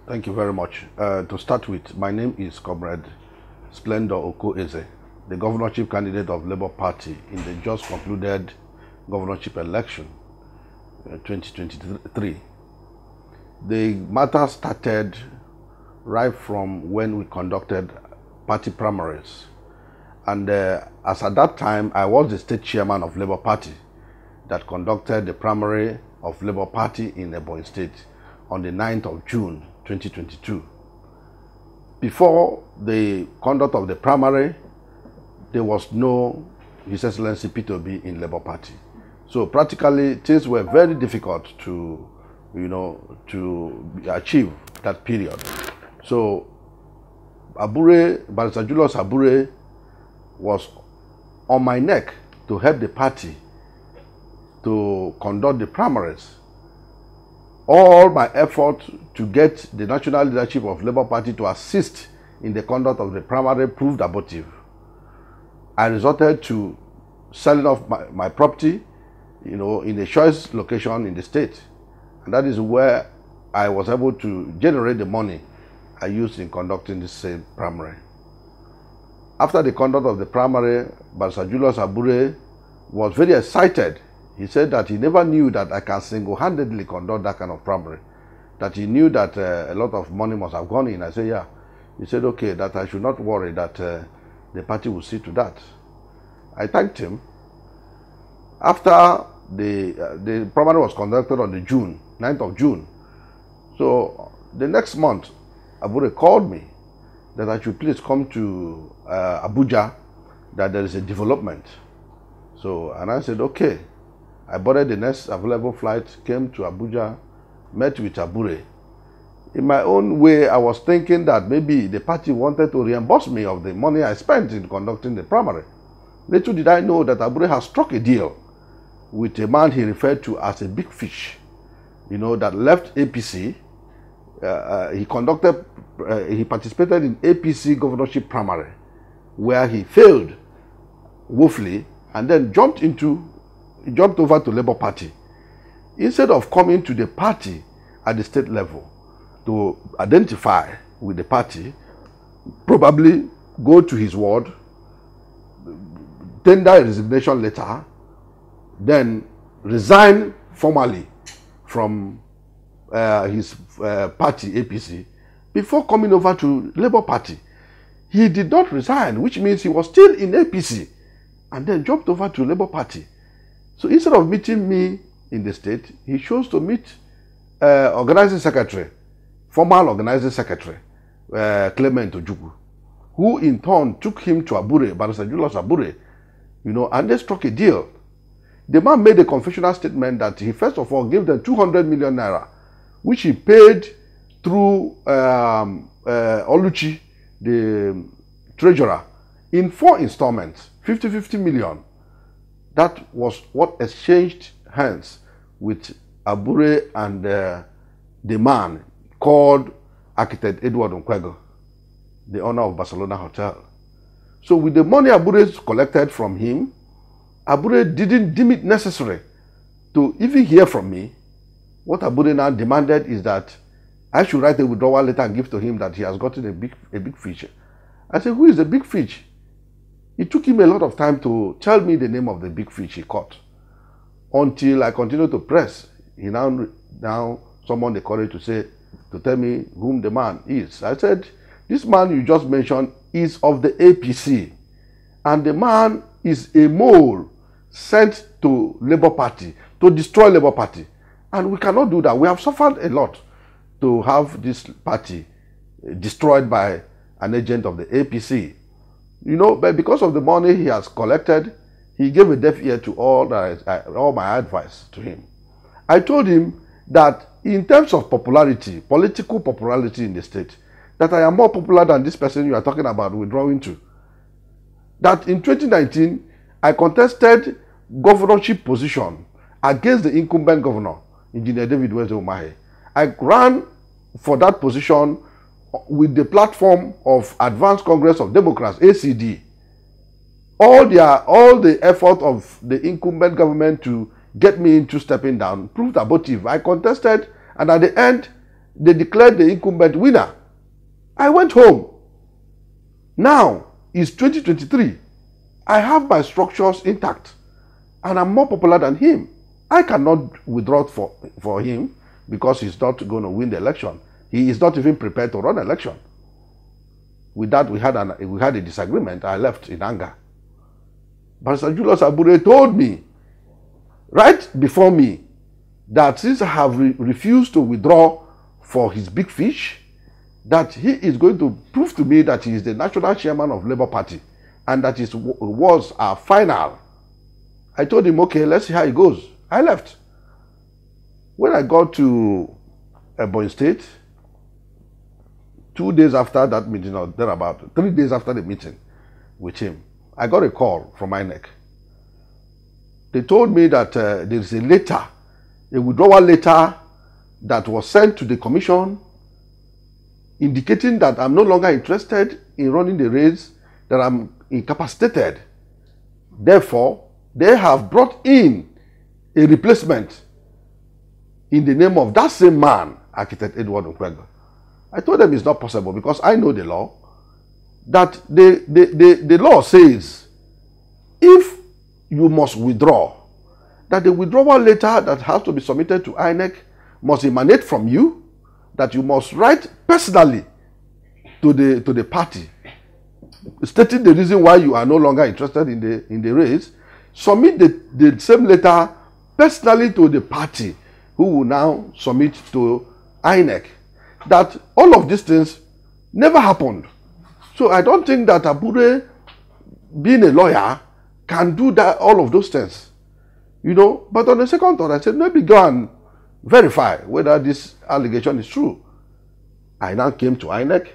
Thank you very much. To start with, my name is Comrade Splendor Oko-Eze, the governorship candidate of Labour Party in the just concluded governorship election 2023. The matter started right from when we conducted party primaries. And as at that time, I was the state chairman of Labour Party that conducted the primary of Labour Party in Ebonyi State on the 9th of June 2022. Before the conduct of the primary, there was no His Excellency Peter Obi in Labour Party. So practically things were very difficult to, to achieve that period. So Barrister Julius Abure was on my neck to help the party to conduct the primaries. All my effort to get the national leadership of Labour Party to assist in the conduct of the primary proved abortive. I resorted to selling off my property, in a choice location in the state. And that is where I was able to generate the money I used in conducting this same primary. After the conduct of the primary, Barrister Julius Abure was very excited. He said that he never knew that I can single-handedly conduct that kind of primary, that he knew that a lot of money must have gone in. I said, yeah. He said, okay, that I should not worry, that the party will see to that. I thanked him. After the primary was conducted on the 9th of June. So the next month, Abure called me that I should please come to Abuja, that there is a development. And I said, okay. I boarded the next available flight, came to Abuja, met with Abure. In my own way, I was thinking that maybe the party wanted to reimburse me of the money I spent in conducting the primary. Little did I know that Abure has struck a deal with a man he referred to as a big fish, that left APC. He participated in APC governorship primary, where he failed woefully, and then jumped over to Labour Party. Instead of coming to the party at the state level to identify with the party, probably go to his ward, tender a resignation letter, then resign formally from his party, APC, before coming over to Labour Party. He did not resign, which means he was still in APC, and then jumped over to Labour Party. So instead of meeting me in the state, he chose to meet organizing secretary, former organizing secretary, Clement Ojukwu, who in turn took him to Abure, Barrister Julius Abure, and they struck a deal. The man made a confessional statement that he first of all gave them 200 million naira, which he paid through Oluchi, the treasurer, in 4 installments, 50 million. That was what exchanged hands with Abure and the man called architect Edward Nkwego, the owner of Barcelona Hotel. So with the money Abure collected from him, Abure didn't deem it necessary to even hear from me. What Abure now demanded is that I should write a withdrawal letter and give to him that he has gotten a big fish. I said, who is the big fish? It took him a lot of time to tell me the name of the big fish he caught. Until I continued to press, he now summoned the courage to tell me whom the man is. I said, this man you just mentioned is of the APC. And the man is a mole sent to Labour Party to destroy Labour Party. And we cannot do that. We have suffered a lot to have this party destroyed by an agent of the APC. But because of the money he has collected, he gave a deaf ear to all my advice to him. I told him that in terms of popularity, political popularity in the state, that I am more popular than this person you are talking about withdrawing to. That in 2019, I contested governorship position against the incumbent governor, Engineer David Weze Umahi. I ran for that position with the platform of Advanced Congress of Democrats, ACD. All the effort of the incumbent government to get me into stepping down proved abortive. I contested, and at the end, they declared the incumbent winner. I went home. Now, it's 2023. I have my structures intact. And I'm more popular than him. I cannot withdraw for him because he's not going to win the election. He is not even prepared to run an election. With that, we had a disagreement. I left in anger. But Sir Julius Abure told me, right before me, that since I have refused to withdraw for his big fish, that he is going to prove to me that he is the national chairman of Labour Party and that it was our final. I told him, okay, let's see how it goes. I left. When I got to Ebonyi State, 2 days after that meeting, or thereabout, 3 days after the meeting with him, I got a call from INEC. They told me that there is a letter, a withdrawal letter that was sent to the commission indicating that I'm no longer interested in running the race, that I'm incapacitated. Therefore, they have brought in a replacement in the name of that same man, Architect Edward Nkwego. I told them it's not possible because I know the law. That the law says if you must withdraw, that the withdrawal letter that has to be submitted to INEC must emanate from you, that you must write personally to the party, stating the reason why you are no longer interested in the race. Submit the same letter personally to the party, who will now submit to INEC. That all of these things never happened. So I don't think that Abure, being a lawyer, can do that, all of those things. You know, but on the second thought, I said, maybe go and verify whether this allegation is true. I now came to INEC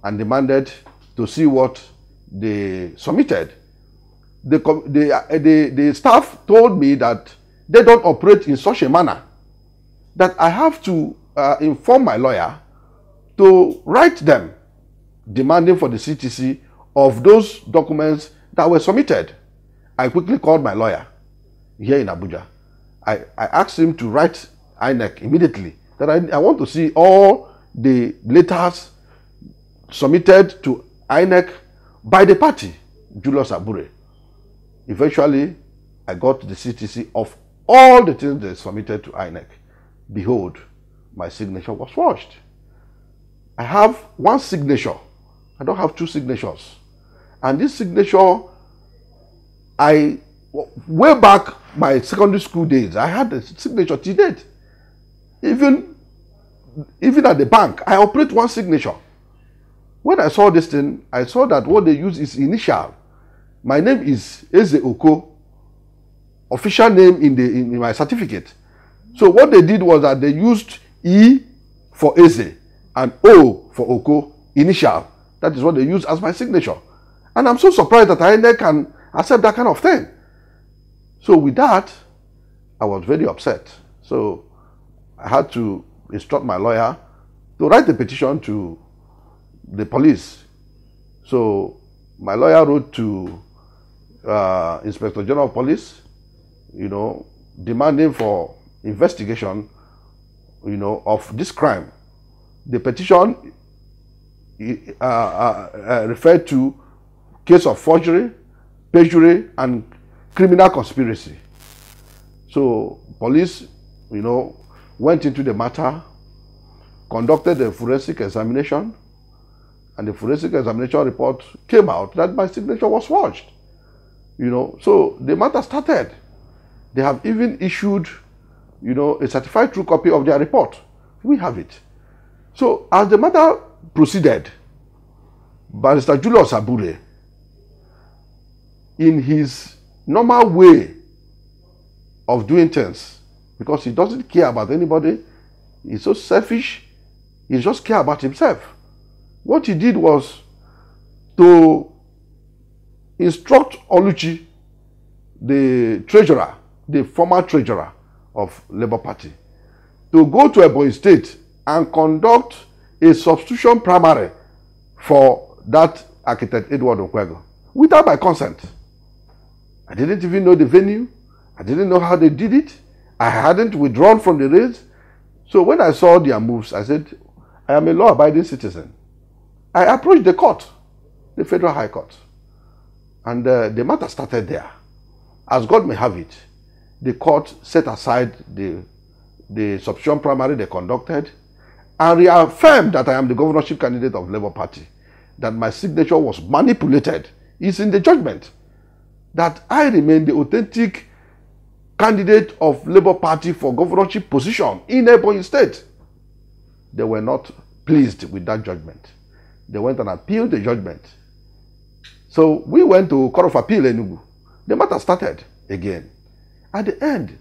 and demanded to see what they submitted. The staff told me that they don't operate in such a manner, that I have to inform my lawyer to write them demanding for the CTC of those documents that were submitted. I quickly called my lawyer here in Abuja. I asked him to write INEC immediately that I want to see all the letters submitted to INEC by the party, Julius Abure. Eventually, I got the CTC of all the things they submitted to INEC. Behold, my signature was forged. I have one signature. I don't have two signatures. And this signature, way back my secondary school days, I had the signature to date. Even at the bank, I operate one signature. When I saw this thing, I saw that what they use is initial. My name is Eze Oko, official name in my certificate. So what they did was that they used E for Eze and O for Oko, initial. That is what they use as my signature. And I'm so surprised that INEC can accept that kind of thing. So with that, I was very upset. So I had to instruct my lawyer to write a petition to the police. So my lawyer wrote to Inspector General of Police, you know, demanding for investigation, you know, of this crime. The petition referred to case of forgery, perjury, and criminal conspiracy. So police, you know, went into the matter, conducted a forensic examination, and the forensic examination report came out that my signature was forged. You know, so the matter started. They have even issued, you know, a certified true copy of their report. We have it. So as the matter proceeded, Barrister Julius Abure, in his normal way of doing things, because he doesn't care about anybody, he's so selfish, he just cares about himself. What he did was to instruct Oluchi, the treasurer, the former treasurer of Labour Party, to go to Ebonyi State and conduct a substitution primary for that Architect Edward Nkwego without my consent. I didn't even know the venue. I didn't know how they did it. I hadn't withdrawn from the race. So when I saw their moves, I said, I am a law-abiding citizen. I approached the court, the Federal High Court, and the matter started there. As God may have it, the court set aside the substitution primary they conducted and reaffirmed that I am the governorship candidate of Labour Party, that my signature was manipulated. It's in the judgment that I remain the authentic candidate of Labour Party for governorship position in Ebonyi State. They were not pleased with that judgment. They went and appealed the judgment. So we went to Court of Appeal Enugu. The matter started again. At the end,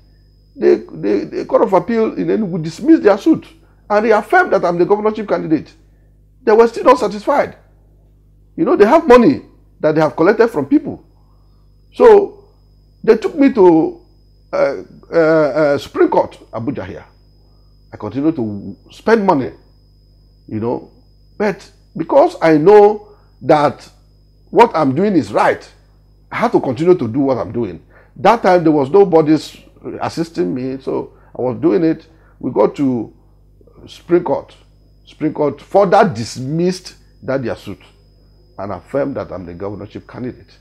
the Court of Appeal in Enugu dismissed their suit and reaffirmed that I'm the governorship candidate. They were still not satisfied. You know, they have money that they have collected from people. So they took me to Supreme Court, Abuja here. I continue to spend money, you know, but because I know that what I'm doing is right, I have to continue to do what I'm doing. That time there was nobody assisting me, so I was doing it. We got to Supreme Court. Supreme Court further dismissed their suit and affirmed that I'm the governorship candidate.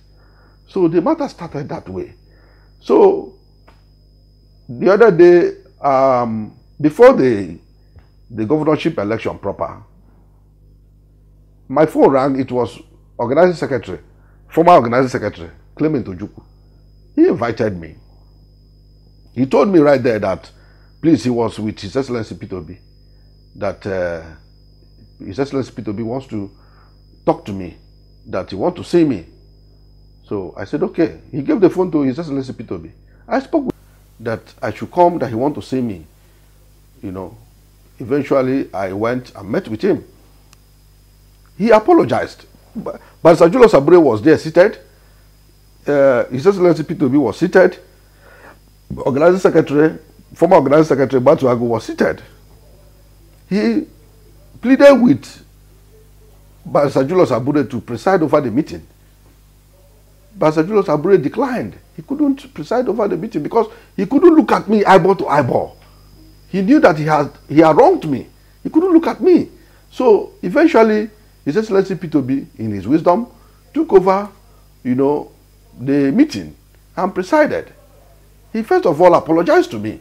So the matter started that way. So the other day, before the governorship election proper, my phone rang. It was organizing secretary, former organizing secretary, Clement Ojukwu. He invited me. He told me right there that, please, he was with His Excellency Peter Obi, that His Excellency Peter Obi wants to talk to me, that he wants to see me. So I said, okay. He gave the phone to His Excellency Peter Obi. I spoke with him that I should come, that he wants to see me. You know, eventually I went and met with him. He apologized. But Sir Julius Abure was there seated. His Excellency Peter Obi was seated. Organizing Secretary, former Organizing Secretary Batu Agu was seated. He pleaded with Sir Julius Abure to preside over the meeting. But Sir Julius Abure declined. He couldn't preside over the meeting because he couldn't look at me eyeball to eyeball. He knew that he had wronged me. He couldn't look at me. So eventually, His Excellency Peter Obi, in his wisdom, took over, you know, the meeting and presided. He first of all apologized to me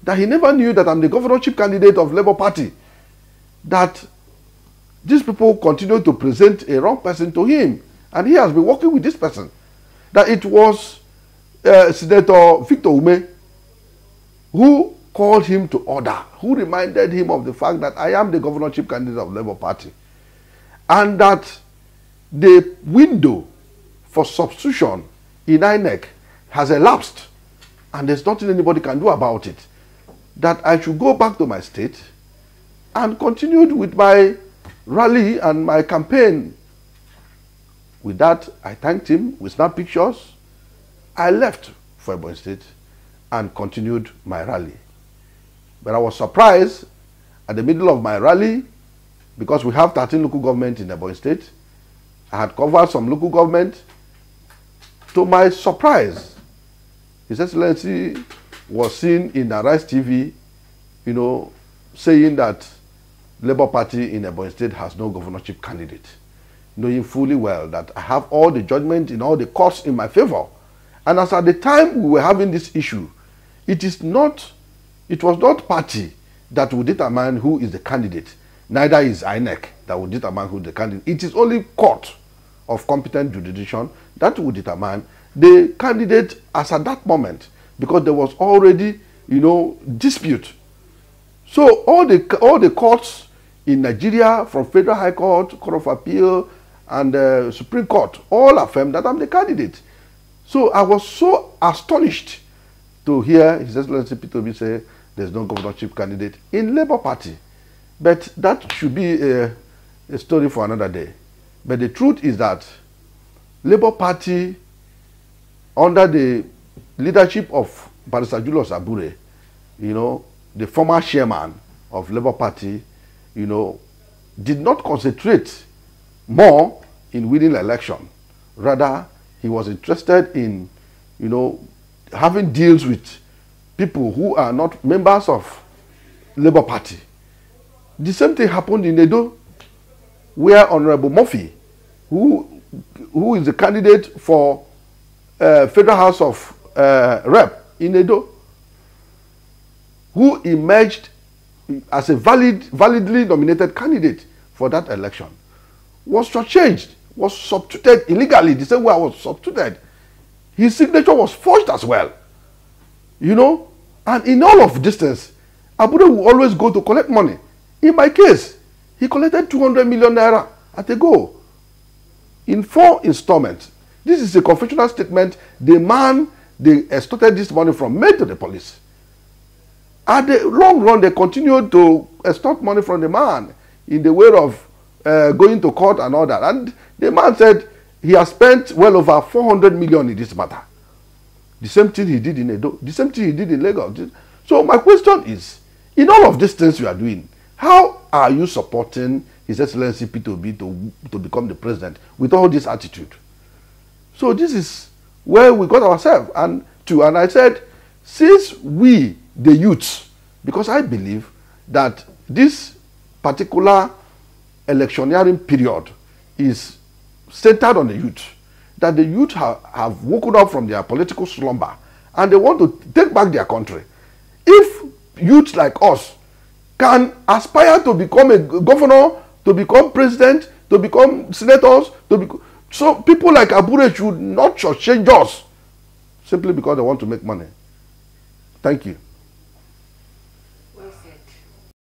that he never knew that I'm the governorship candidate of Labour Party, that these people continue to present a wrong person to him, and he has been working with this person, that it was Senator Victor Ume who called him to order, who reminded him of the fact that I am the governorship candidate of Labour Party, and that the window for substitution in INEC has elapsed and there's nothing anybody can do about it, that I should go back to my state and continued with my rally and my campaign. With that, I thanked him, we snapped pictures. I left for Ebonyi State and continued my rally. But I was surprised at the middle of my rally, because we have 13 local governments in Ebonyi State. I had covered some local government. To my surprise, His Excellency was seen in Narrate TV, you know, saying that Labour Party in Ebonyi State has no governorship candidate, knowing fully well that I have all the judgment in all the courts in my favor. And as at the time we were having this issue, it was not party that will determine who is the candidate. Neither is INEC that will determine who the candidate. It is only court of competent jurisdiction that will determine the candidate as at that moment, because there was already, you know, dispute. So all the courts in Nigeria, from Federal High Court, Court of Appeal, and Supreme Court, all affirmed that I'm the candidate. So I was so astonished to hear His Excellency Peter Obi say there's no governorship candidate in Labour Party. But that should be a story for another day. But the truth is that Labour Party, under the leadership of Barrister Julius Abure, you know, the former chairman of Labour Party, you know, did not concentrate more in winning the election. Rather, he was interested in, you know, having deals with people who are not members of Labour Party. The same thing happened in Edo, where Honorable Murphy, who is the candidate for Federal House of Rep in Edo, who emerged as a validly nominated candidate for that election, was shortchanged, was substituted illegally, the same way I was substituted. His signature was forged as well. You know, and in all of these things, Abure will always go to collect money. In my case, he collected 200 million naira at a go in 4 installments. This is a confessional statement the man they extorted this money from made to the police. At the long run, they continued to extort money from the man in the way of going to court and all that. And the man said he has spent well over 400 million in this matter. The same thing he did in Edo, the same thing he did in Lagos. So my question is, in all of these things you are doing, how are you supporting His Excellency P2B to become the president with all this attitude? So this is where we got ourselves and I said, since we, the youths, because I believe that this particular electioneering period is centered on the youth, that the youth have woken up from their political slumber and they want to take back their country. If youth like us can aspire to become a governor, to become president, to become senators, so people like Abure should not shortchange us simply because they want to make money. Thank you.